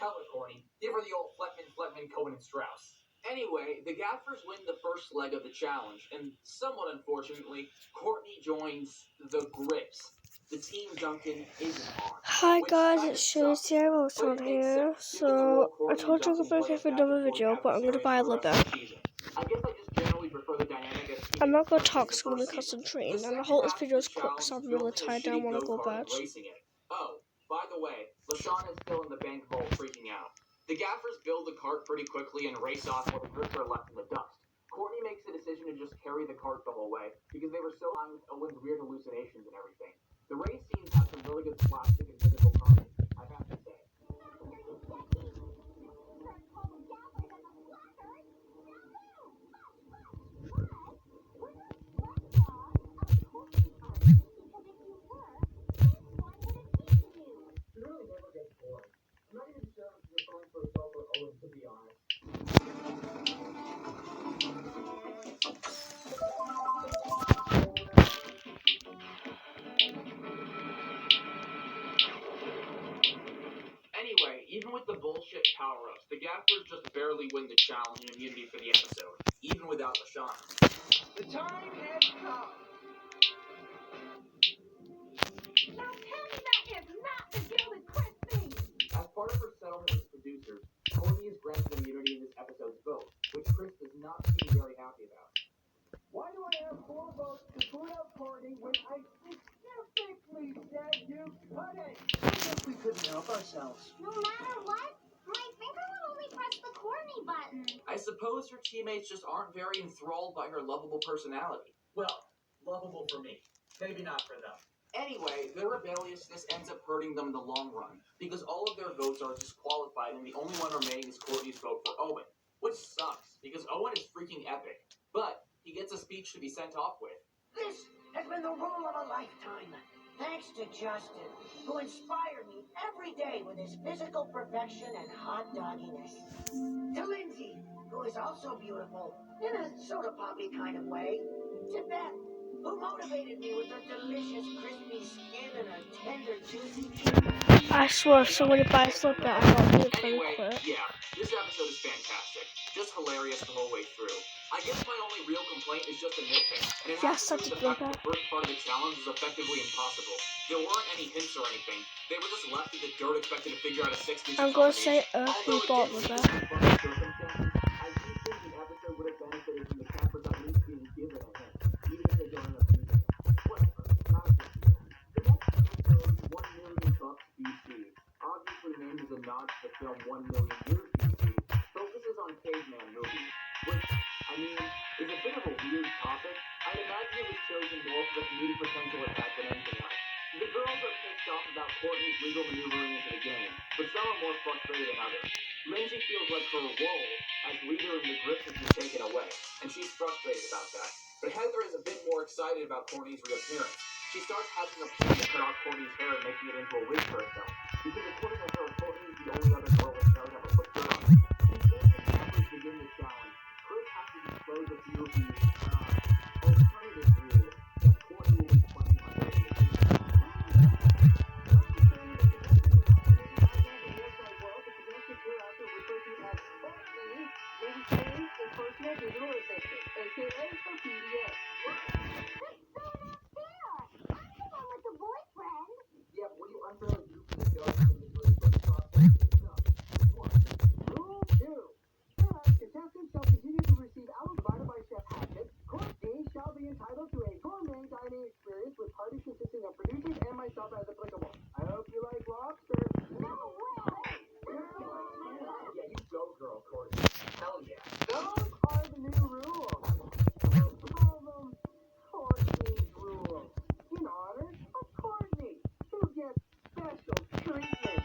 Tell her, Courtney. Give her the old Fletman, Cohen, and Strauss. Anyway, the Gaffers win the first leg of the challenge, and somewhat unfortunately, Courtney joins the Grips. The team Duncan isn't on. Hi guys, it's Sara on here. So I told you I'm gonna make another video, but I'm gonna buy a little bit. I'm not gonna talk, so I'm gonna concentrate. And I hope this video is quick, so I'm really tired. I want to go bed. Oh, by the way, LaShawn is still in the bank vault freaking out. The Gaffers build the cart pretty quickly and race off while the Grips are left in the dust. Courtney makes the decision to just carry the cart the whole way because they were so on with Owen's weird hallucinations and everything. The race scenes have some really good slapstick and physical comedy, I have to say. Anyway, even with the bullshit power-ups, the Gaffers just barely win the challenge and immunity for the episode, even without LaShawn. The time has come. Now tell me that is not the gilded crispy! As part of her settlement with producers, Courtney is granted immunity in this episode's vote, which Chris does not seem very happy about. Why do I have 4 votes to boot out Courtney when I specifically said you couldn't? I guess we couldn't help ourselves. No matter what, my finger would only press the Courtney button. I suppose her teammates just aren't very enthralled by her lovable personality. Well, lovable for me. Maybe not for them. Anyway, their rebelliousness ends up hurting them in the long run, because all of their votes are disqualified and the only one remaining is Courtney's vote for Owen. Which sucks, because Owen is freaking epic. But he gets a speech to be sent off with. This has been the rule of a lifetime. Thanks to Justin, who inspired me every day with his physical perfection and hot dogginess. To Lindsay, who is also beautiful, in a soda poppy kind of way. To Beth, who motivated me with her delicious crispy skin and her tender juicy cheeks. I swear, if somebody buys slip that, I got really pretty Anyway, quick. yeah, this episode is fantastic. Just hilarious the whole way through. I guess my only real complaint is just a nitpick, and it has to do with the fact that the first part of the challenge was effectively impossible. There weren't any hints or anything. They were just left in the dirt expected to figure out a 6-digit I'm gonna say, Although he bought it with didn't that. seem funny circumstances, I do think the episode would have benefited from the campers at least being given a hint, even if they don't end up using it. Whatever, not a big deal. The next episode, 1 Million Bucks BC, obviously named as a nod to the film 1 Million Years BC, focuses on caveman movies, which, I mean, is a bit of a weird topic. I'd imagine it was chosen more for the comedic potential it had than anything else. The girls are pissed off about Courtney's legal maneuvering into the game, but some are more frustrated than others. Lindsay feels like her role as leader in the Grips has been taken away, and she's frustrated about that. But Heather is a bit more excited about Courtney's reappearance. She starts having a plan to cut off Courtney's hair and making it into a wig for herself, because according to her, Courtney is the only other girl with hair that ever put dirt on it. Before the campers begin the challenge, Chris has to disclose a few of these alternative rules that Courtney will be playing under the personal digital assistant, aka her PDA. Yeah, but what do you unfairly do for the show in the process? Rule 2. Contestants shall continue to receive hours provided by Chef Hatchet. Courtney shall be entitled to a gourmet dining experience with parties consisting of producers and myself as applicable. I hope you like lobster. No way! Yeah, you go, girl, Courtney. Hell yeah. Those are the new rules. Let's call them Courtney's rules. In honor of Courtney, who gets special treatment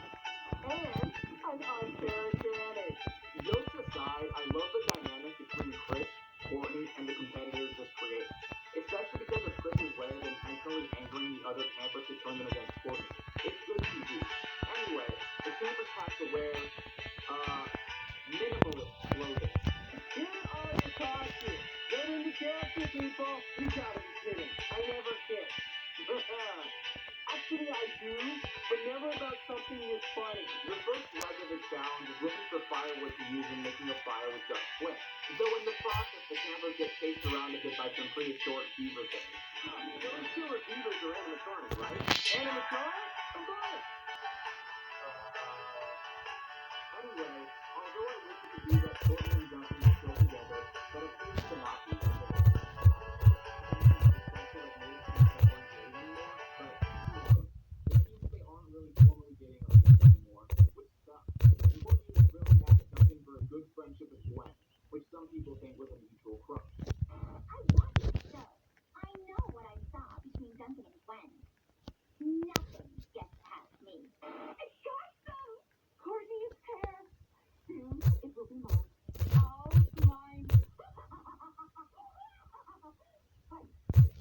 and an unfair advantage. Jokes aside, I love the dynamic between Chris, Courtney, and the competitors this creates. Especially because of Chris's way of intentionally angering the other campers to turn them against Courtney. It's good TV. Anyway, the campers have to wear, minimalist clothing. Here are the costumes. Get into character, people. You gotta be kidding. I never kid. Actually, I do, but never about something this funny. The first leg of the challenge used in making a fire with just flint. Though in the process, the campers get chased around a bit by some prehistoric beaver things. Those killer beavers are animatronic, right? Animatronic? Come on! Anyway, although I wish it could be that Courtney and Duncan were still together, but it seems to not be. Good friendship with Gwen, which some people think was a mutual crush. I watched the show. I know what I saw between Duncan and Gwen. Nothing gets past me. I got them! Courtney's hair. Soon it will be mine. All mine. But I'm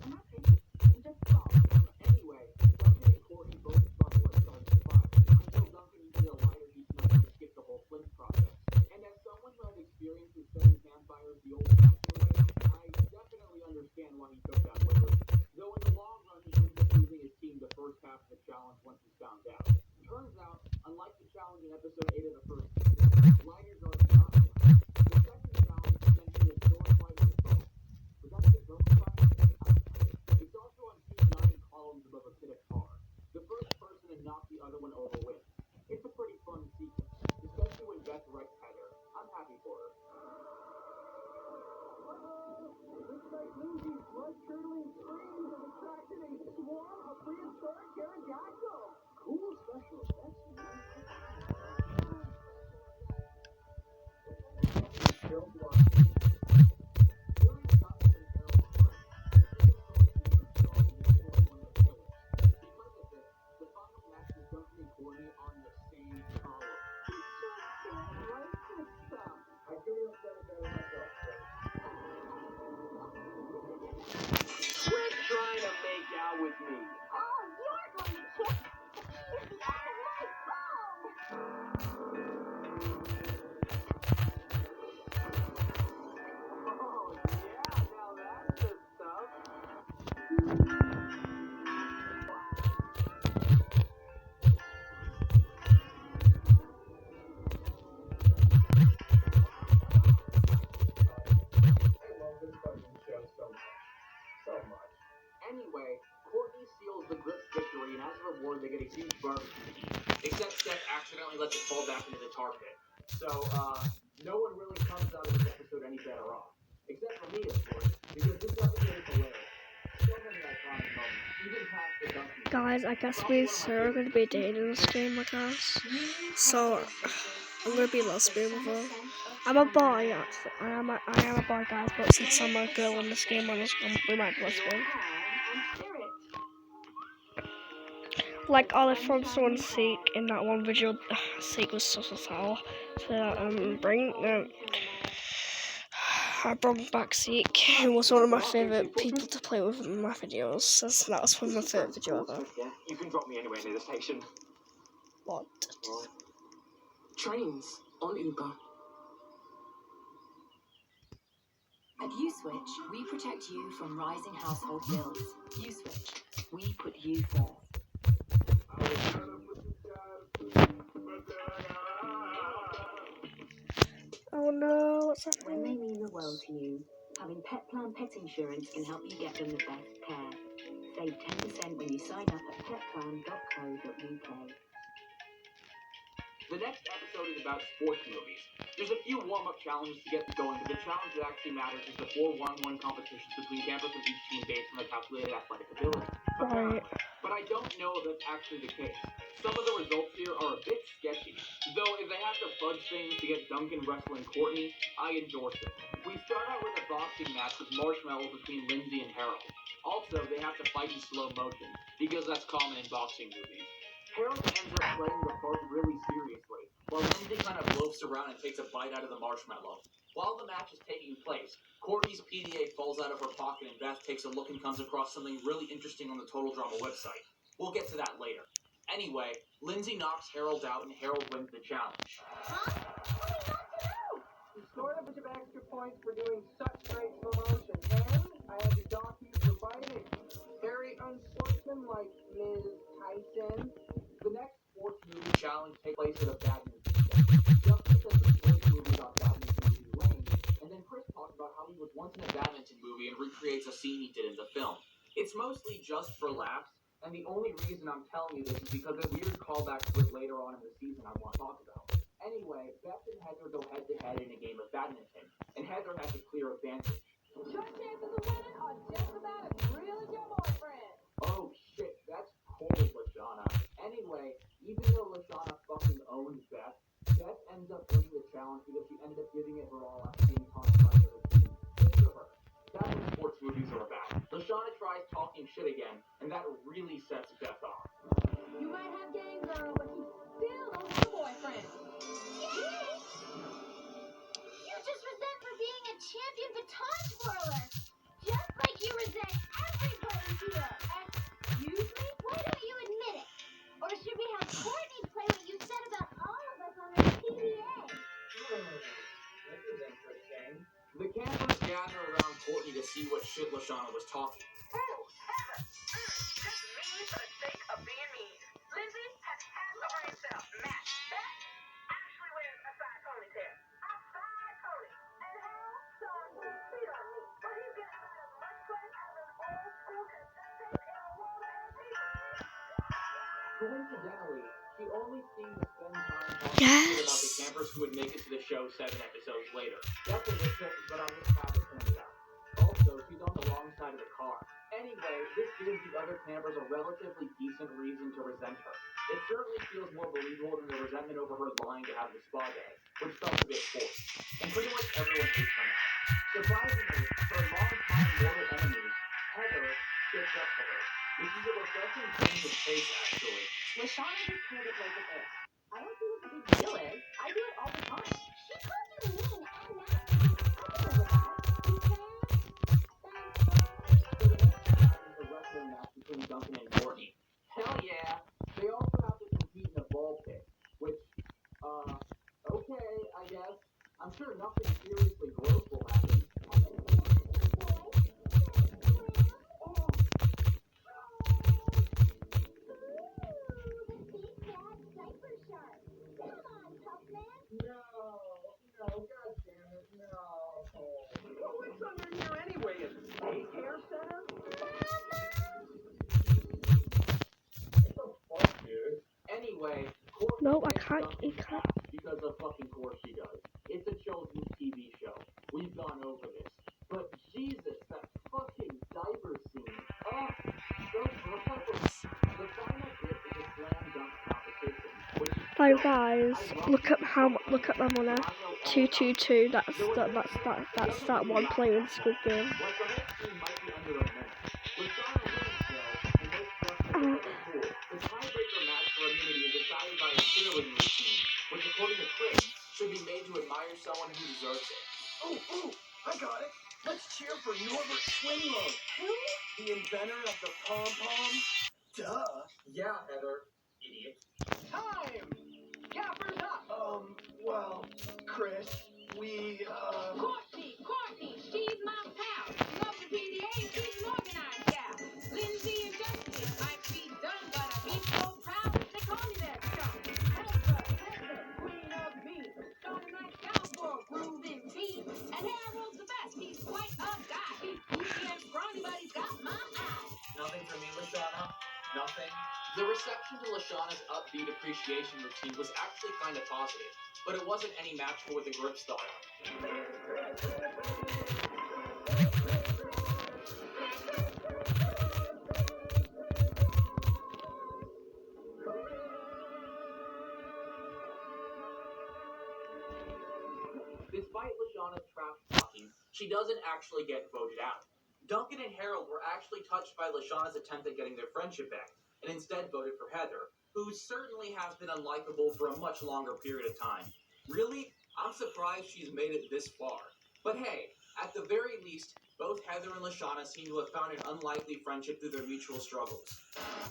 not crazy. I'm just small. Anyway, Duncan and Courtney both struggle at starting a fire, until Duncan uses a lighter heat enough to skip the whole flint process. And as someone who has experience with setting campfires the old-fashioned way, I definitely understand why he took that liberty. Though in the long run, he ends up losing his team the first half of the challenge once he's found out. Turns out, unlike the challenge in episode 8 of the first season, lighters are not allowed. The second challenge is essentially a sword fight with a bow. Was that a good bow fight? I don't know. It's also on 9 columns above a pit of tar. The first person to knock the other one over wins. It's a pretty fun sequence, especially when Beth writes Heather. I'm happy for her. Looks like Lindsay's blood-curdling screams have attracted a swarm of prehistoric pterodactyls. Cool special effects, man. Film watching. During Duncan and Harold's run, one of the killers. Because of this, the final match is Duncan and Courtney on the same column. I couldn't have said it better myself, Quit trying to make out with me. Oh, you're going to kiss. It's the end of my phone. Oh, yeah, now that's the stuff. I love this fucking show so much. So much. Anyway, Courtney seals the Grip's victory, and as a reward, they get a huge barbecue. Except Steph accidentally lets it fall back into the tar pit. So, no one really comes out of this episode any better off. Except for me, of course, because this episode is hilarious. So many iconic moments, even past the Duncan. Guys, I guess me and Sarah are going to be dating in this game, I guess. So, I'm going to be lesbian with her. I'm a boy, actually. I am a boy, guys, but since I'm a girl in this game, we might be lesbian. Like Olive from someone Seek in that one video, Seek was so sour. So I brought back Seek, who was one of my favourite people to play with in my videos. So that was one of my favourite videos ever. Yeah, you can drop me anywhere near the station. What? Trains on Uber. At U-Switch, we protect you from rising household bills. U-Switch, we put you first. Oh no, what's When they happening? mean the world to you, having Pet Plan Pet Insurance can help you get them the best care. Save 10% when you sign up at petplan.co.uk. The next episode is about sports movies. There's a few warm-up challenges to get going, but the challenge that actually matters is the 4 one-on-one competitions between campers from each team based on their calculated athletic ability. Right. But I don't know if that's actually the case. Some of the results here are a bit sketchy. Though if they have to fudge things to get Duncan wrestling Courtney, I endorse it. We start out with a boxing match with marshmallows between Lindsay and Harold. Also, they have to fight in slow motion, because that's common in boxing movies. Harold ends up playing the part really seriously, while Lindsay kind of loafs around and takes a bite out of the marshmallow. While the match is taking place, Courtney's PDA falls out of her pocket and Beth takes a look and comes across something really interesting on the Total Drama website. We'll get to that later. Anyway, Lindsay knocks Harold out and Harold wins the challenge. Huh? What did I You scored a bunch of extra points for doing such great promotion, and I had to dock you for biting. Very unsportsmanlike, Ms. Tyson. The next sports movie challenge takes place at a badminton set. Just because the sports movie is on recreates a scene he did in the film. It's mostly just for laughs, and the only reason I'm telling you this is because a weird callback to it later on in the season I want to talk about. Anyway, Beth and Heather go head-to-head in a game of badminton, and Heather has a clear advantage. Your chances of winning are just about as real as your boyfriend. Oh shit, that's cold, Lashana. Anyway, even though Lashana fucking owns Beth, Beth ends up winning the challenge because she ended up giving it her all after being taunted by the other team. Good for her. That's what sports movies are about. Lashana tries talking shit again, and that really sets Beth off. You might have game, girl, but you still don't have a boyfriend. Yay! You just resent for being a champion baton twirler. Just like you resent everybody here. Excuse me? Why don't you admit it? Or should we have Courtney play what you said about all of us on the PDA? This is interesting. The campers gather around Courtney to see what shit Lashana was talking. Oh, Heather. Just mean for the sake of being mean. Lindsay has half of her himself. Matt. Beth actually wears a side ponytail. A side pony. And Hal, son, cheat on me. But he's getting about as much play as an old school contestant in a world of entertainment. Coincidentally, she only seemed to spend time talking shit Yes. about the campers who would make it to the show 7 episodes later. That's a nitpick, but I'll just have it pointed out. Also, she's on the wrong side of the car. Anyway, this gives the other campers a relatively decent reason to resent her. It certainly feels more believable than the resentment over her lying to have the spa day, which felt a bit forced. And pretty much everyone hates her now. Surprisingly, her longtime mortal enemies, Heather, sticks up for her. Which is a refreshing change of pace, actually. Lashana just told it like it is. I don't see what the big deal is. I do it all the time. She called you mean and nasty. I can live with that. You can? Thanks. So the next round is a wrestling match between Duncan and Courtney. Hell yeah! They also have to compete in a ball pit, which, okay, I guess. I'm sure nothing seriously gross will happen. No, god damn it, no. What's under here anyway? A daycare center? What the fuck, dude? Anyway, Courtney No, I makes can't. Duncan You can't. laugh because of fucking course she does. It's a children's TV show. We've gone over this. But Jesus, that fucking diaper scene. Ugh, so gross. The final bit is a slam dunk competition, which is Hi dope. guys, I love look at these how shows. look at my money. 222. That's that one player in Squid Game. Like the whole team might be under a minute. Lashana wins though, and makes Justin look like a fool. The tiebreaker match for immunity is decided by a cheerleading routine, which according to Chris, should be made to admire someone who deserves it. Oh, I got it. Let's cheer for Norbert Swinlow. Who? The inventor of the pom-pom? Duh. Yeah, Heather, idiot. Time! Gappers up! Well, Chris, we, Courtney, she's my pal. She loves the PDA and she's an organized gal. Lindsay and Justin might be dumb, but I'd be so proud if they call me that. Heather, queen of beats. Starting right down for a grooving beat. And Harold's the best. He's quite a guy. He's beefy and scrawny, but he's got my eye. Nothing for me, Lashana? Nothing? The reception to Lashana's upbeat appreciation routine was actually kind of positive, but it wasn't any match for the grip style. Despite Lashana's trash talking, she doesn't actually get voted out. Duncan and Harold were actually touched by Lashana's attempt at getting their friendship back, and instead voted for Heather, who certainly has been unlikable for a much longer period of time. Really, I'm surprised she's made it this far. But hey, at the very least, both Heather and Lashana seem to have found an unlikely friendship through their mutual struggles.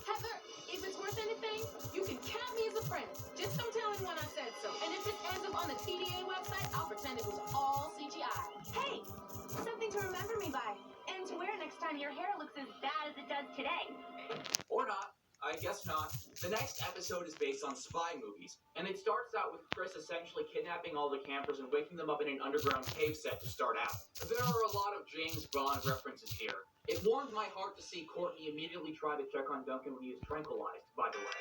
Heather, if it's worth anything, you can count me as a friend. Just don't tell anyone I said so. And if this ends up on the TDA website, I'll pretend it was all CGI. Hey, something to remember me by. And to wear next time your hair looks as bad as it does today. Or not. I guess not. The next episode is based on spy movies, and it starts out with Chris essentially kidnapping all the campers and waking them up in an underground cave set to start out. There are a lot of James Bond references here. It warmed my heart to see Courtney immediately try to check on Duncan when he is tranquilized, by the way.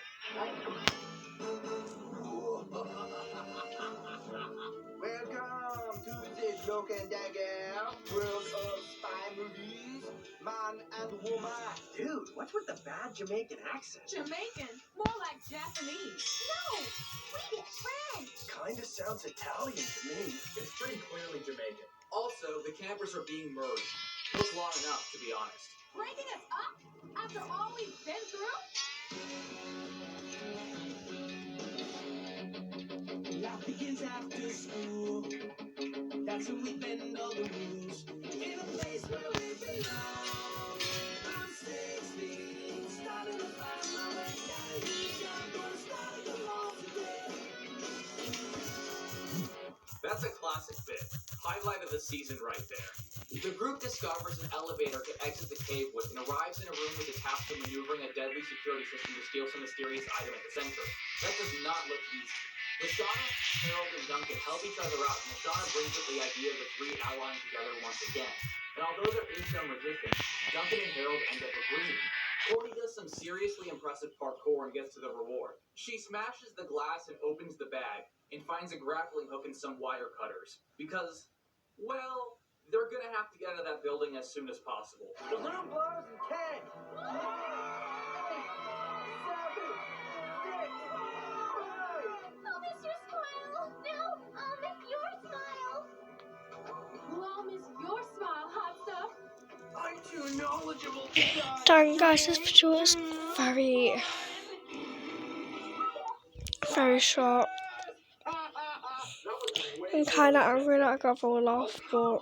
Welcome to the Cloak and Dagger world of spy movies. Man and woman. Dude, what's with the bad Jamaican accent? Jamaican? More like Japanese. No! Swedish! French! Kinda sounds Italian to me. It's pretty clearly Jamaican. Also, the campers are being merged. Took long enough, to be honest. Breaking us up? After all we've been through? Life begins after school. That's when we bend all the rules. In a place where we belong. I'm 16, starting to find my way down here. I'm gonna start the law today. That's a classic bit. Highlight of the season right there. The group discovers an elevator to exit the cave with and arrives in a room with a task of maneuvering a deadly security system to steal some mysterious item at the center. That does not look easy. Lashana, Harold, and Duncan help each other out, and Lashana brings up the idea of the three allying together once again. And although there is some resistance, Duncan and Harold end up agreeing. Courtney does some seriously impressive parkour and gets to the reward. She smashes the glass and opens the bag, and finds a grappling hook and some wire cutters. Because, well, they're gonna have to get out of that building as soon as possible. Balloon blows and kegs. 8, 7, 6, 5. I'll miss your smile! No, I'll miss your smile! We'll all miss your smile, hot stuff. I'm too knowledgeable. Dang guys, this video is very short. I'm kinda angry that I got rolled off, but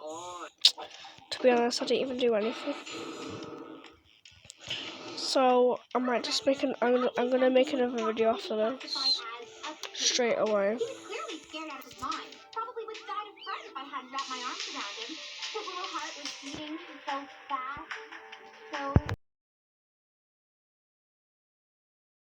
to be honest, I didn't even do anything. So I might just I'm gonna make another video after this straight away.